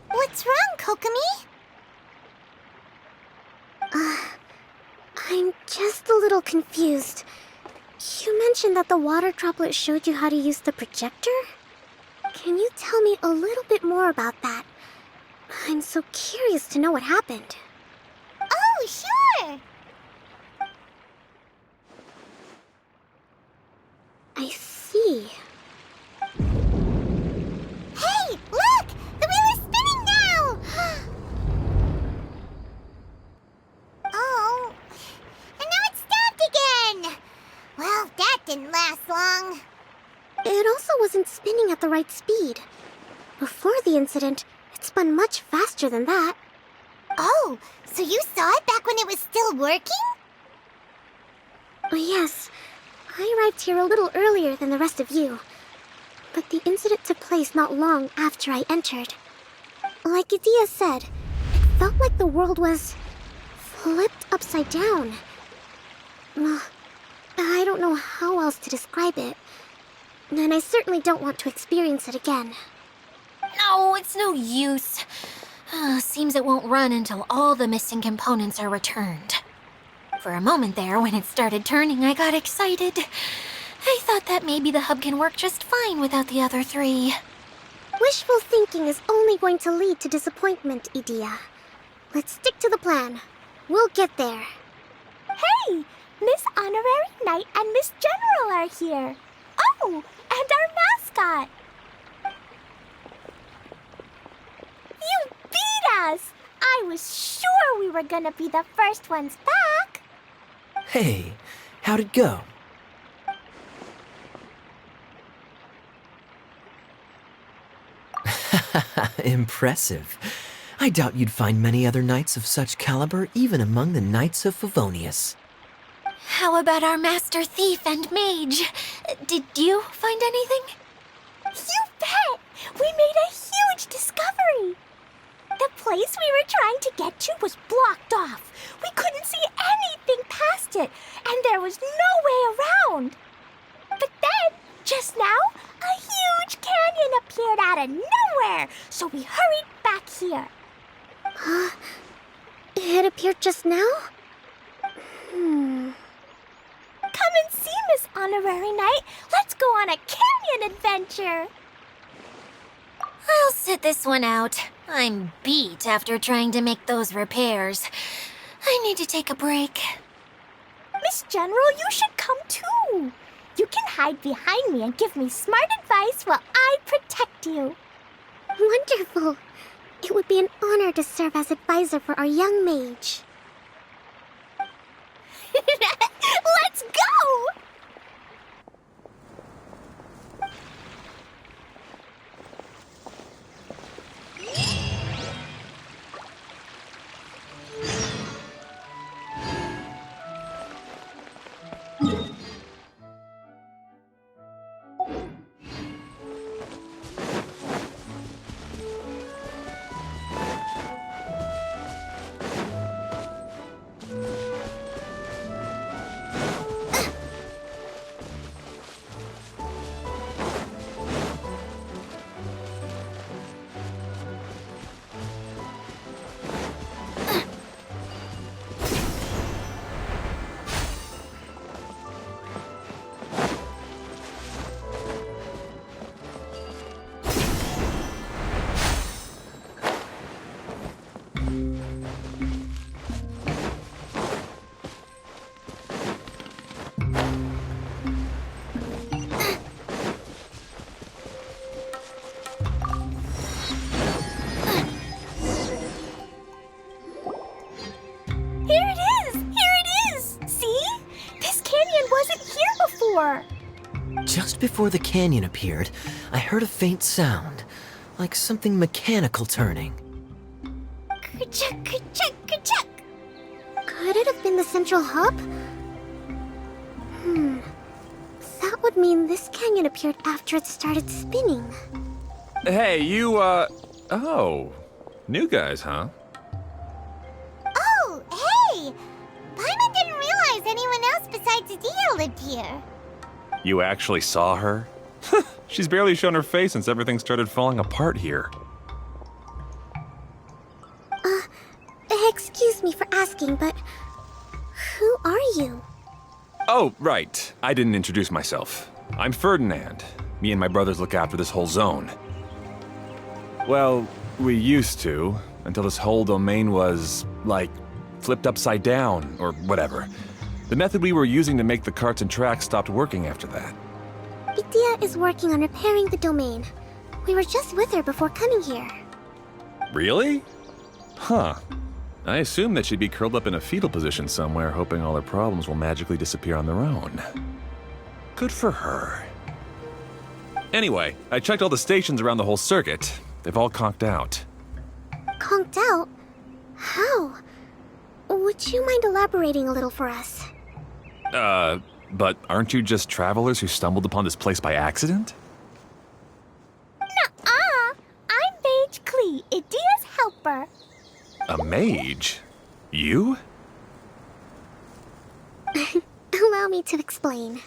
What's wrong, Kokomi? I'm just a little confused. You mentioned that the water droplet showed you how to use the projector? Can you tell me a little bit more about that? I'm so curious to know what happened. Oh, sure! I see. Hey, look! The wheel is spinning now! Oh, and now it's stopped again! Well, that didn't last long. It also wasn't spinning at the right speed. Before the incident, it spun much faster than that. Oh, so you saw it back when it was still working? Yes. I arrived here a little earlier than the rest of you. But the incident took place not long after I entered. Like Idia said, it felt like the world was flipped upside down. I don't know how else to describe it. And I certainly don't want to experience it again. No, it's no use. Seems it won't run until all the missing components are returned. For a moment there, when it started turning, I got excited. I thought that maybe the hub can work just fine without the other three. Wishful thinking is only going to lead to disappointment, Idia. Let's stick to the plan. We'll get there. Hey! Miss Honorary Knight and Miss General are here. Oh, and our mascot. You beat us! I was sure we were gonna be the first ones back. Hey, how'd it go? Impressive. I doubt you'd find many other knights of such caliber even among the Knights of Favonius. How about our master thief and mage? Did you find anything? You bet! We made a huge discovery. The place we were trying to get to was blocked off. We couldn't see anything past it, and there was no way around. But then, just now, a huge canyon appeared out of nowhere, so we hurried back here. It appeared just now? Come and see, Miss Honorary Knight. Let's go on a canyon adventure. I'll sit this one out. I'm beat after trying to make those repairs. I need to take a break. Miss General, you should come too. You can hide behind me and give me smart advice while I protect you. Wonderful. It would be an honor to serve as advisor for our young mage. Let's go! wasn't here before. Just before the canyon appeared, I heard a faint sound, like something mechanical turning. Ka-chuck, ka-chuck, ka-chuck. Could it have been the central hub? That would mean this canyon appeared after it started spinning. Hey, you, oh. New guys, huh? Oh, hey! Paimon didn't realize anyone else besides Dia lived here. You actually saw her? She's barely shown her face since everything started falling apart here. Excuse me for asking, but who are you? Oh, right. I didn't introduce myself. I'm Ferdinand. Me and my brothers look after this whole zone. Well, we used to, until this whole domain was, like, flipped upside down, or whatever. The method we were using to make the carts and tracks stopped working after that. Dia is working on repairing the domain. We were just with her before coming here. Really? Huh. I assume that she'd be curled up in a fetal position somewhere, hoping all her problems will magically disappear on their own. Good for her. Anyway, I checked all the stations around the whole circuit. They've all conked out. Conked out? How? Would you mind elaborating a little for us? But aren't you just travelers who stumbled upon this place by accident? Nuh-uh. I'm Mage Klee, Idia's helper. A mage? You? Allow me to explain.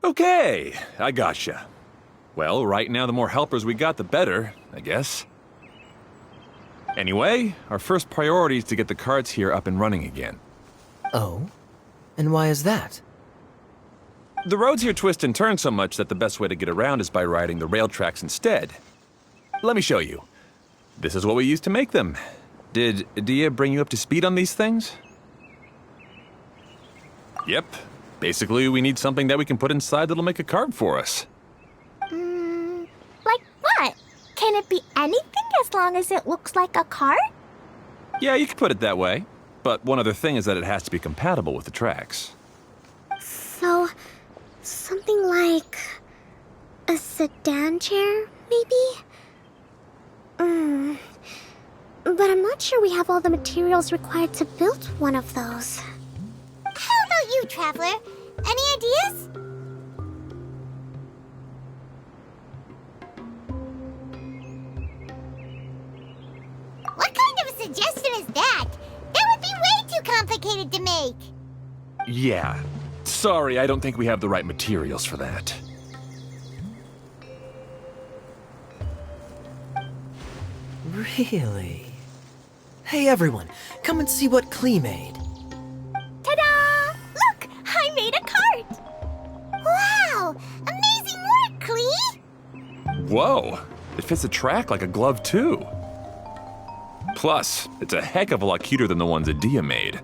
Okay, I gotcha. Well, right now the more helpers we got, the better, I guess. Anyway, our first priority is to get the carts here up and running again. Oh? And why is that? The roads here twist and turn so much that the best way to get around is by riding the rail tracks instead. Let me show you. This is what we used to make them. Did Dia bring you up to speed on these things? Yep. Basically, we need something that we can put inside that'll make a cart for us. Like what? Can it be anything as long as it looks like a cart? Yeah, you could put it that way. But one other thing is that it has to be compatible with the tracks. So, something like a sedan chair, maybe? But I'm not sure we have all the materials required to build one of those. How about you, Traveler? Any ideas? What kind of a suggestion is that? That would be way too complicated to make. Yeah. Sorry, I don't think we have the right materials for that. Really? Hey everyone, come and see what Klee made. Ta-da! Look, I made a cart. Wow! Amazing work, Klee! Whoa! It fits the track like a glove, too. Plus, it's a heck of a lot cuter than the ones that Dia made.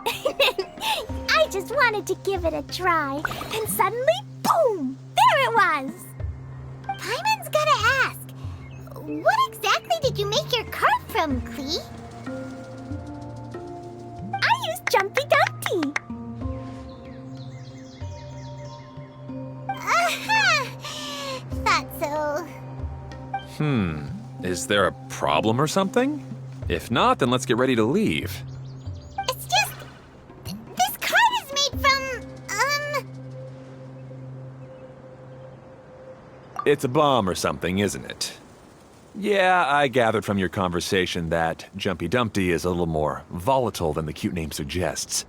I just wanted to give it a try, and suddenly, boom! There it was! Paimon's gotta ask, what exactly did you make your cart from, Klee? I used Jumpy Dumpty. Aha! Thought so. Is there a problem or something? If not, then let's get ready to leave. It's just... this cart is made from, It's a bomb or something, isn't it? Yeah, I gathered from your conversation that Jumpy Dumpty is a little more volatile than the cute name suggests.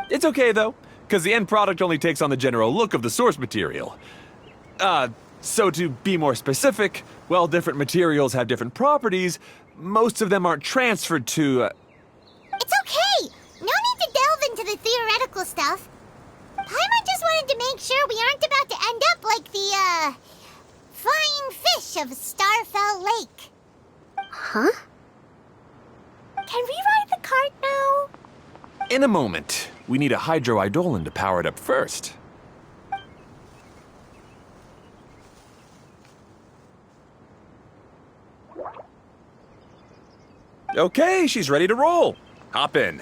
It's okay, though, because the end product only takes on the general look of the source material. So to be more specific, while different materials have different properties, most of them aren't transferred to, It's okay! No need to delve into the theoretical stuff. Paimon just wanted to make sure we aren't about to end up like the, flying fish of Starfell Lake. Huh? Can we ride the cart now? In a moment. We need a hydroidolin to power it up first. Okay, she's ready to roll. Hop in.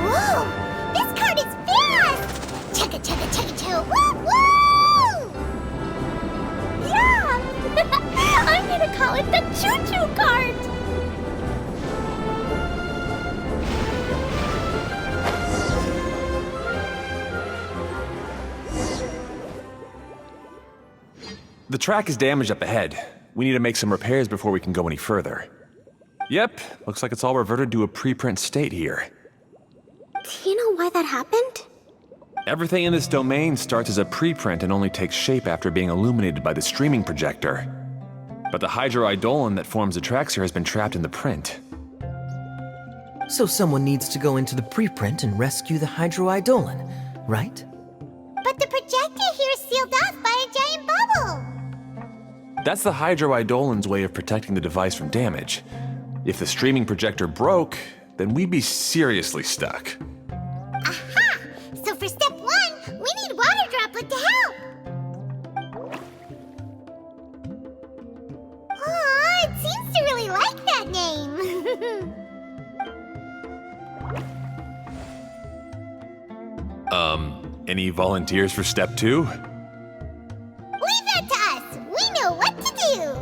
Whoa! This cart is fast! Chugga chugga chugga chugga woo woo! Yeah! I'm gonna call it the choo-choo cart! The track is damaged up ahead. We need to make some repairs before we can go any further. Yep, looks like it's all reverted to a preprint state here. Do you know why that happened? Everything in this domain starts as a preprint and only takes shape after being illuminated by the streaming projector. But the hydroidolin that forms the tracks here has been trapped in the print. So someone needs to go into the preprint and rescue the hydroidolin, right? But the projector here is sealed off by a giant bubble! That's the hydroidolin's way of protecting the device from damage. If the streaming projector broke, then we'd be seriously stuck. Aha! So for step 1, we need Water Droplet to help! Aw, it seems to really like that name! Any volunteers for step 2? Leave that to us! We know what to do!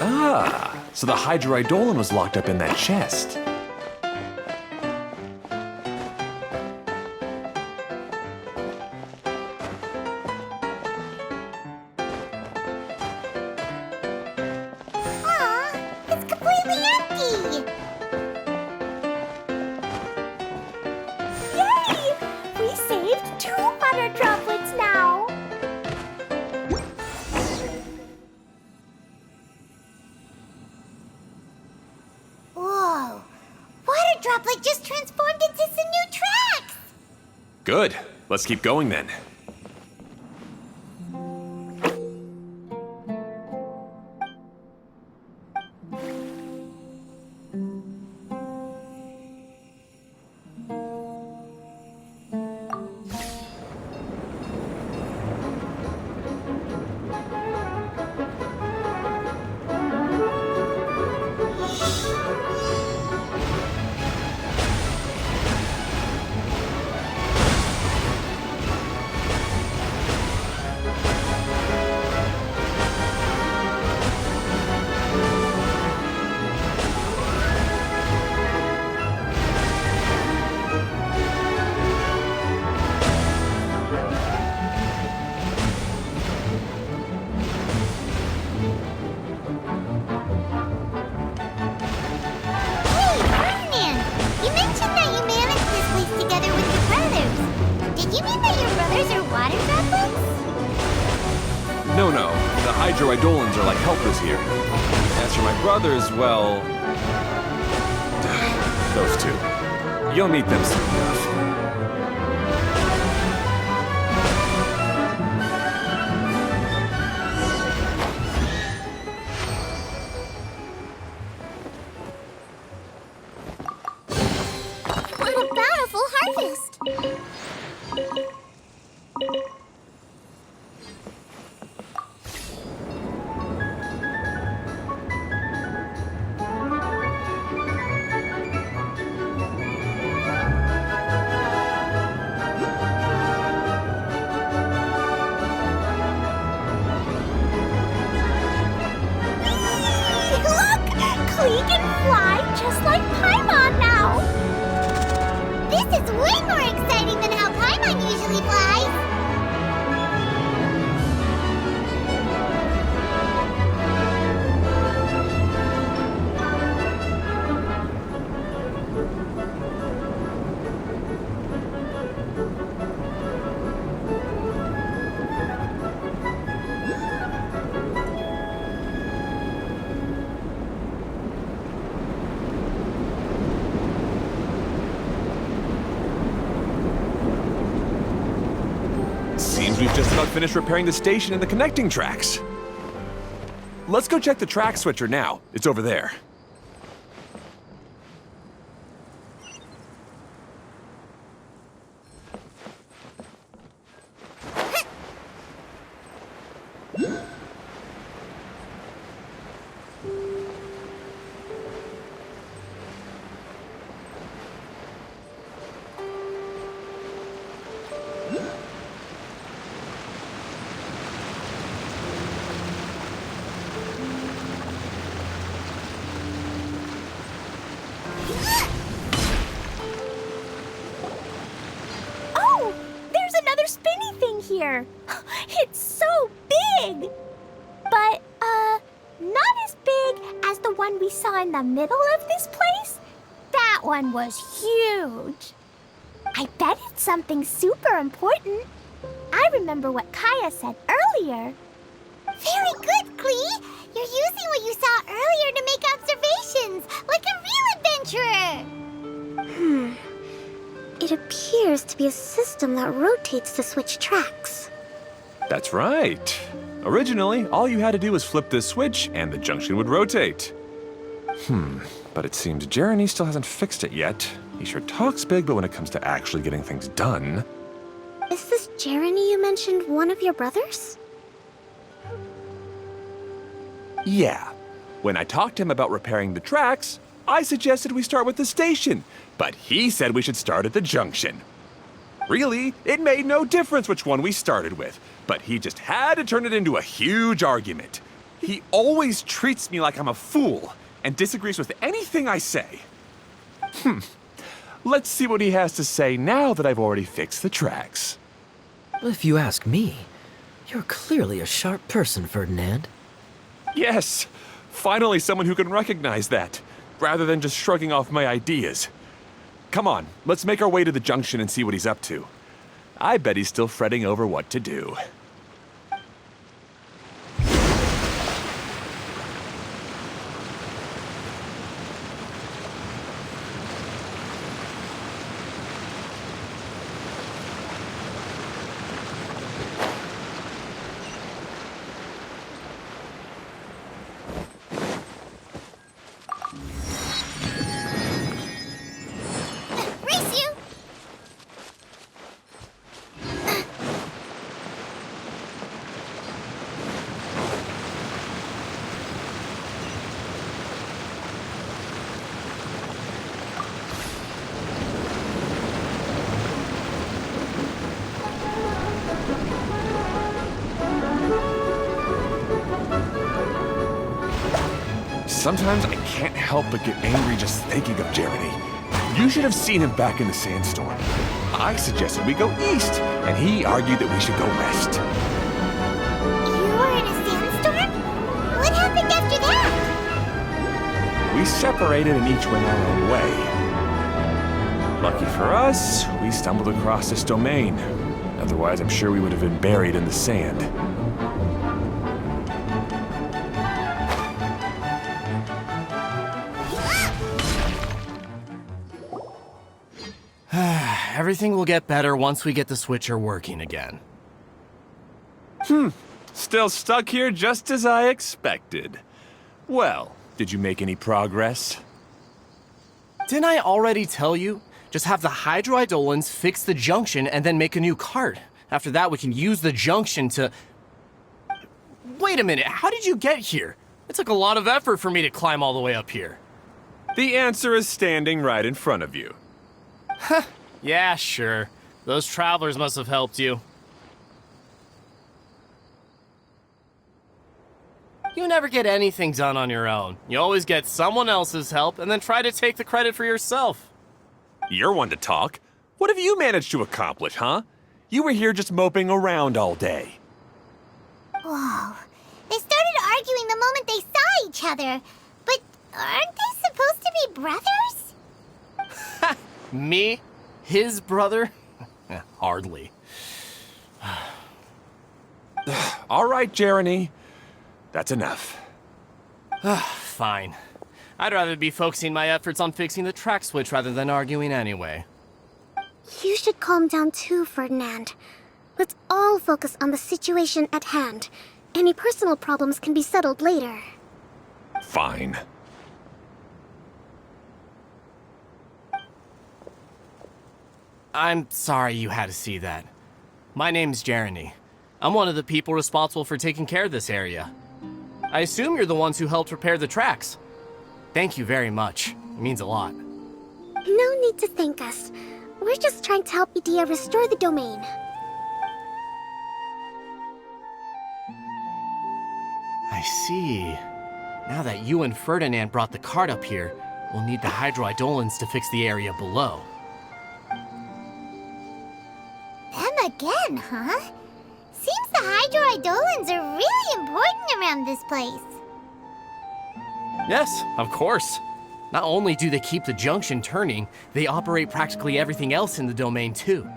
Ah, so the hydroidolin was locked up in that chest. Aw, it's completely empty! Yay! We saved 2 water droplets now! Whoa! Water Droplet just transformed into some new tracks! Good. Let's keep going then. Hey, Ferdinand! You mentioned that you managed this place together with your brothers. Did you mean that your brothers are water droplets? No, the hydroidolins are like helpers here. As for my brothers, well... those two. You'll meet them soon enough. What a bountiful harvest! we've just about finished repairing the station and the connecting tracks. Let's go check the track switcher now. It's over there. Oh, there's another spinny thing here. It's so big. But, not as big as the one we saw in the middle of this place. That one was huge. I bet it's something super important. I remember what Kaya said earlier. Very good, Klee. You're using what you saw earlier to make observations, like a real adventurer. It appears to be a system that rotates to switch tracks. That's right. Originally, all you had to do was flip this switch and the junction would rotate. But it seems Jeremy still hasn't fixed it yet. He sure talks big, but when it comes to actually getting things done... Is this Jeremy you mentioned one of your brothers? Yeah. When I talked to him about repairing the tracks, I suggested we start with the station, but he said we should start at the junction. Really, it made no difference which one we started with, but he just had to turn it into a huge argument. He always treats me like I'm a fool and disagrees with anything I say. Let's see what he has to say now that I've already fixed the tracks. If you ask me, you're clearly a sharp person, Ferdinand. Yes, finally someone who can recognize that, rather than just shrugging off my ideas. Come on, let's make our way to the junction and see what he's up to. I bet he's still fretting over what to do. Race you! Sometimes I can't help but get angry just thinking of Jeremy. You should have seen him back in the sandstorm. I suggested we go east, and he argued that we should go west. You were in a sandstorm? What happened after that? We separated and each went our own way. Lucky for us, we stumbled across this domain. Otherwise, I'm sure we would have been buried in the sand. Everything will get better once we get the switcher working again. Still stuck here just as I expected. Well, did you make any progress? Didn't I already tell you? Just have the hydroidolins fix the junction and then make a new cart. After that, we can use the junction to... Wait a minute, how did you get here? It took a lot of effort for me to climb all the way up here. The answer is standing right in front of you. Yeah, sure. Those travelers must have helped you. You never get anything done on your own. You always get someone else's help and then try to take the credit for yourself. You're one to talk. What have you managed to accomplish, huh? You were here just moping around all day. Whoa. They started arguing the moment they saw each other. But aren't they supposed to be brothers? Me? His brother? Hardly. All right, Jeremy. That's enough. Fine. I'd rather be focusing my efforts on fixing the track switch rather than arguing anyway. You should calm down too, Ferdinand. Let's all focus on the situation at hand. Any personal problems can be settled later. Fine. I'm sorry you had to see that. My name's Jeremy. I'm one of the people responsible for taking care of this area. I assume you're the ones who helped repair the tracks. Thank you very much. It means a lot. No need to thank us. We're just trying to help Idea restore the domain. I see. Now that you and Ferdinand brought the cart up here, we'll need the hydroidolins to fix the area below. Them again, huh? Seems the hydroidolins are really important around this place. Yes, of course. Not only do they keep the junction turning, they operate practically everything else in the domain too.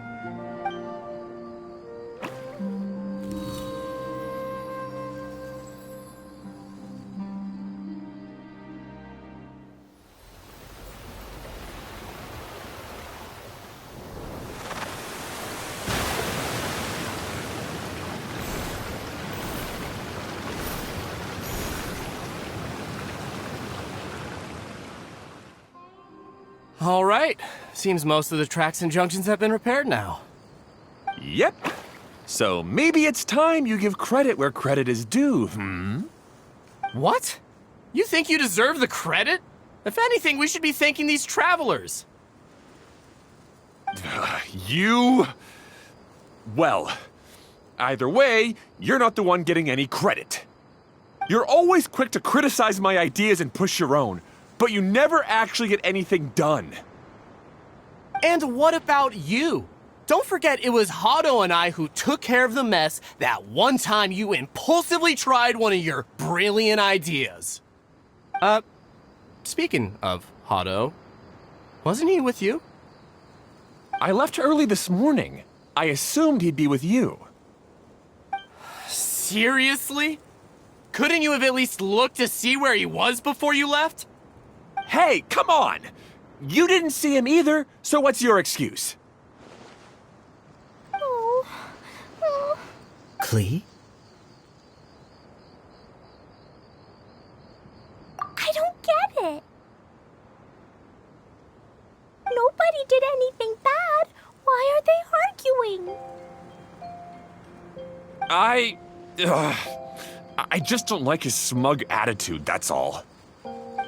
All right. Seems most of the tracks and junctions have been repaired now. Yep. So maybe it's time you give credit where credit is due, What? You think you deserve the credit? If anything, we should be thanking these travelers. You... Well, either way, you're not the one getting any credit. You're always quick to criticize my ideas and push your own, but you never actually get anything done. And what about you? Don't forget it was Hado and I who took care of the mess that one time you impulsively tried one of your brilliant ideas. Speaking of Hado, wasn't he with you? I left early this morning. I assumed he'd be with you. Seriously? Couldn't you have at least looked to see where he was before you left? Hey, come on! You didn't see him either, so what's your excuse? Klee? I don't get it. Nobody did anything bad. Why are they arguing? I just don't like his smug attitude, that's all.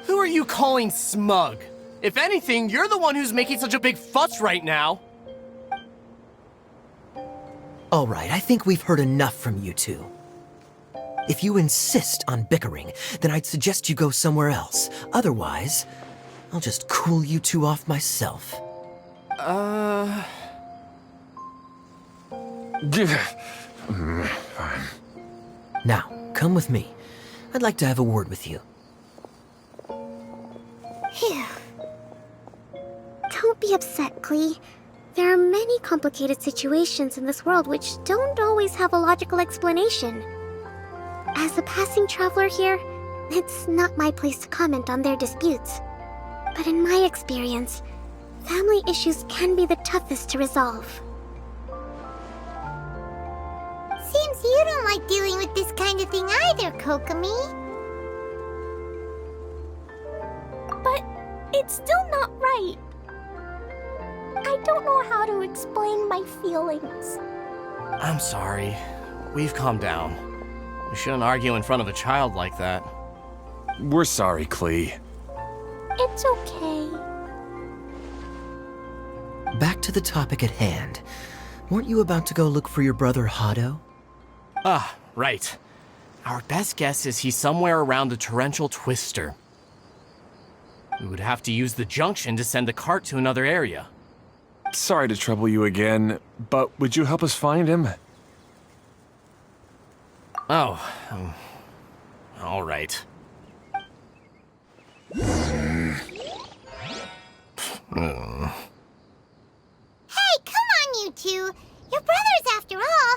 Who are you calling smug? If anything, you're the one who's making such a big fuss right now. All right, I think we've heard enough from you two. If you insist on bickering, then I'd suggest you go somewhere else. Otherwise, I'll just cool you two off myself. Fine. Now, come with me. I'd like to have a word with you. Phew. Don't be upset, Klee. There are many complicated situations in this world which don't always have a logical explanation. As a passing traveler here, it's not my place to comment on their disputes. But in my experience, family issues can be the toughest to resolve. Seems you don't like dealing with this kind of thing either, Kokomi. But it's still not right. I don't know how to explain my feelings. I'm sorry. We've calmed down. We shouldn't argue in front of a child like that. We're sorry, Klee. It's okay. Back to the topic at hand. Weren't you about to go look for your brother Hado? Ah, right. Our best guess is he's somewhere around the torrential twister. We would have to use the junction to send the cart to another area. Sorry to trouble you again, but would you help us find him? Oh, all right. Hey, come on, you two. You're brothers after all.